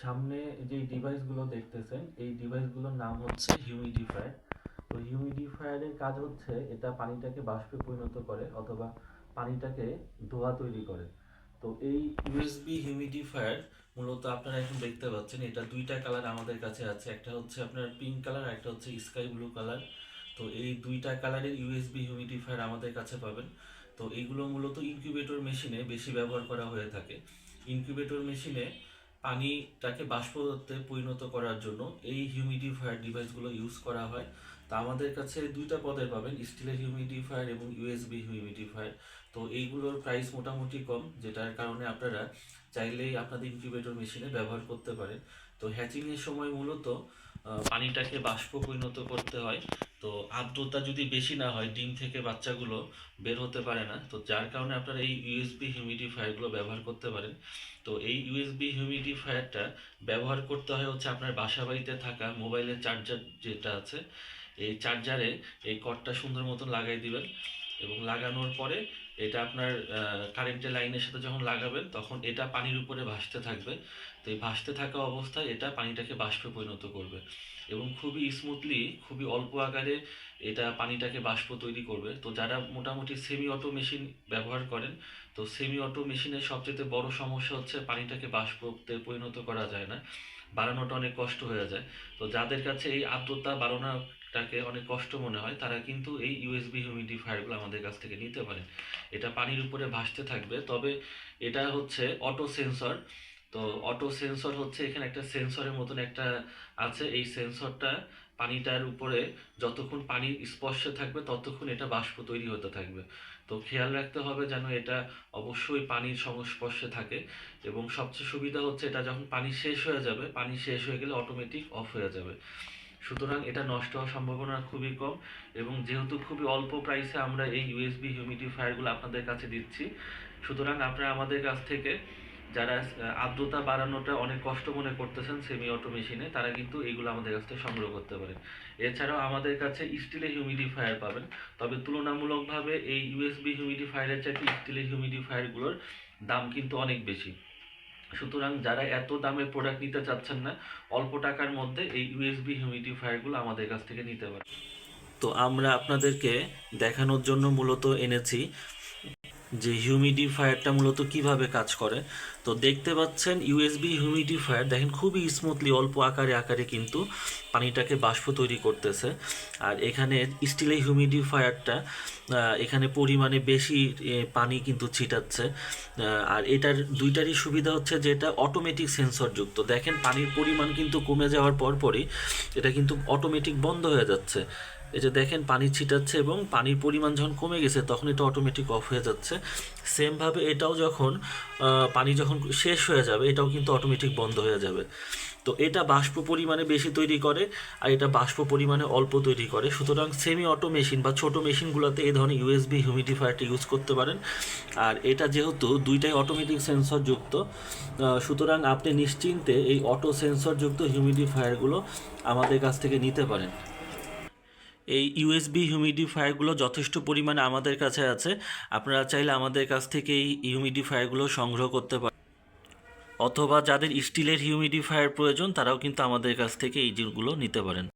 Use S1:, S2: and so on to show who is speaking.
S1: সামনে যে ডিভাইসগুলো দেখতেছেন এই ডিভাইসগুলোর নাম হচ্ছে হিউমিডিফায়ার। তো হিউমিডিফায়ারের কাজ হচ্ছে এটা পানিটাকে বাষ্পে পরিণত করে অথবা পানিটাকে ধোঁয়া তৈরি করে। তো এই ইউএসবি হিউমিডিফায়ার মূলত আপনারা এখন দেখতে পাচ্ছেন এটা দুইটা কালার আমাদের কাছে আছে, একটা হচ্ছে আপনার পিঙ্ক কালার আর একটা হচ্ছে স্কাই ব্লু কালার। তো এই দুইটা কালারের ইউএসবি হিউমিডিফায়ার আমাদের কাছে পাবেন। তো এইগুলো মূলত ইনকিউবেটর মেশিনে বেশি ব্যবহার করা হয়ে থাকে। ইনকিউবেটর মেশিনে পানিটাকে বাষ্পতে পরিণত করার জন্য এই হিউমিডিফায়ার ডিভাইসগুলো ইউজ করা হয়। তা আমাদের কাছে দুইটা পদের পাবেন, স্টিলের হিউমিডিফায়ার এবং ইউএসবি হিউমিডিফায়ার। তো এইগুলোর প্রাইস মোটামুটি কম, যেটার কারণে আপনারা চাইলেই আপনাদের ইনকিউবেটর মেশিনে ব্যবহার করতে পারেন। তো হ্যাচিংয়ের সময় মূলত পানিটাকে বাষ্প পরিণত করতে হয়। তো আর্দ্রতা যদি বেশি না হয় ডিম থেকে বাচ্চাগুলো বের হতে পারে না, তো যার কারণে আপনারা এই ইউএসবি হিউমিডিফায়ারগুলো ব্যবহার করতে পারেন। তো এই ইউএসবি হিউমিডিফায়ারটা ব্যবহার করতে হয় হচ্ছে আপনার বাসা বাড়িতে থাকা মোবাইলের চার্জার যেটা আছে এই চার্জারে এই কর্ডটা সুন্দর মতন লাগাই দিবেন এবং লাগানোর পরে এটা আপনার কারেন্টের লাইনের সাথে যখন লাগাবেন তখন এটা পানির উপরে ভাসতে থাকবে। তো এই ভাসতে থাকা অবস্থায় এটা পানিটাকে বাষ্পে পরিণত করবে এবং খুবই স্মুথলি, খুবই অল্প আকারে এটা পানিটাকে বাষ্প তৈরি করবে। তো যারা মোটামুটি সেমি অটো মেশিন ব্যবহার করেন, তো সেমি অটো মেশিনের সবচেয়ে বড় সমস্যা হচ্ছে পানিটাকে বাষ্পতে পরিণত করা যায় না, বাড়ানোটা অনেক কষ্ট হয়ে যায়। তো যাদের কাছে এই আর্দ্রতা বাড়ানোটাকে অনেক কষ্ট মনে হয় তারা কিন্তু এই ইউএসবি হিউমিডিফায়ারগুলো আমাদের কাছ থেকে নিতে পারেন। এটা পানির উপরে ভাসতে থাকবে, তবে এটা হচ্ছে অটো সেন্সর। তো অটো সেন্সর হচ্ছে এখানে একটা সেন্সরের মতন একটা আছে, এই সেন্সরটা পানিটার উপরে যতক্ষণ পানির স্পর্শে থাকবে ততক্ষণ এটা বাষ্প তৈরি হতে থাকবে। তো খেয়াল রাখতে হবে যেন এটা অবশ্যই পানির সংস্পর্শে থাকে। এবং সবচেয়ে সুবিধা হচ্ছে এটা যখন পানি শেষ হয়ে যাবে, পানি শেষ হয়ে গেলে অটোমেটিক অফ হয়ে যাবে। সুতরাং এটা নষ্ট হওয়ার সম্ভাবনা খুবই কম। এবং যেহেতু খুবই অল্প প্রাইসে আমরা এই ইউএসবি হিউমিডিফায়ারগুলো আপনাদের কাছে দিচ্ছি, সুতরাং আপনারা আমাদের কাছ থেকে যারা আর্দ্রতা বাড়ানোটা অনেক কষ্ট মনে করতেছেন সেমি অটো মেশিনে, তারা কিন্তু এইগুলো আমাদের কাছ থেকে সংগ্রহ করতে পারেন। এছাড়াও আমাদের কাছে স্টিলের হিউমিডিফায়ার পাবেন, তবে তুলনামূলকভাবে এই ইউএসবি হিউমিডিফায়ারের চাইতে স্টিলের হিউমিডিফায়ারগুলোর দাম কিন্তু অনেক বেশি। সুতরাং যারা এত দামের প্রোডাক্ট নিতে চাচ্ছেন না, অল্প টাকার মধ্যে এই ইউএসবি হিউমিডিফায়ারগুলো আমাদের কাছ থেকে নিতে পারেন। তো আমরা আপনাদেরকে দেখানোর জন্য মূলত এনেছি যে হিউমিডিফায়ারটা মূলত কিভাবে কাজ করে। তো দেখতে পাচ্ছেন ইউএসবি হিউমিডিফায়ার, দেখেন খুবই স্মুথলি অল্প আকারে কিন্তু পানিটাকে বাষ্প তৈরি করতেছে। আর এখানে স্টিলের হিউমিডিফায়ারটা এখানে পরিমাণে বেশি পানি কিন্তু ছিটাচ্ছে। আর এটার দুইটারই সুবিধা হচ্ছে যে এটা অটোমেটিক সেন্সরযুক্ত। দেখেন পানির পরিমাণ কিন্তু কমে যাওয়ার পরপরই এটা কিন্তু অটোমেটিক বন্ধ হয়ে যাচ্ছে। এই যে দেখেন পানি ছিটাচ্ছে এবং পানির পরিমাণ যখন কমে গেছে তখন এটা অটোমেটিক অফ হয়ে যাচ্ছে। সেমভাবে এটাও যখন পানি যখন শেষ হয়ে যাবে এটাও কিন্তু অটোমেটিক বন্ধ হয়ে যাবে। তো এটা বাষ্প পরিমাণে বেশি তৈরি করে আর এটা বাষ্প পরিমাণে অল্প তৈরি করে। সুতরাং সেমি অটো মেশিন বা ছোটো মেশিনগুলোতে এই ধরনের ইউএসবি হিউমিডিফায়ারটি ইউজ করতে পারেন। আর এটা যেহেতু দুইটাই অটোমেটিক সেন্সরযুক্ত, সুতরাং আপনি নিশ্চিন্তে এই অটো সেন্সরযুক্ত হিউমিডিফায়ারগুলো আমাদের কাছ থেকে নিতে পারেন। এই ইউএসবি হিউমিডিফায়ারগুলো যথেষ্ট পরিমাণে আমাদের কাছে আছে, আপনারা চাইলে আমাদের কাছ থেকে এই হিউমিডিফায়ারগুলো সংগ্রহ করতে পারেন। অথবা যাদের স্টিলের হিউমিডিফায়ার প্রয়োজন তারাও কিন্তু আমাদের কাছ থেকে এই জিনিসগুলো নিতে পারেন।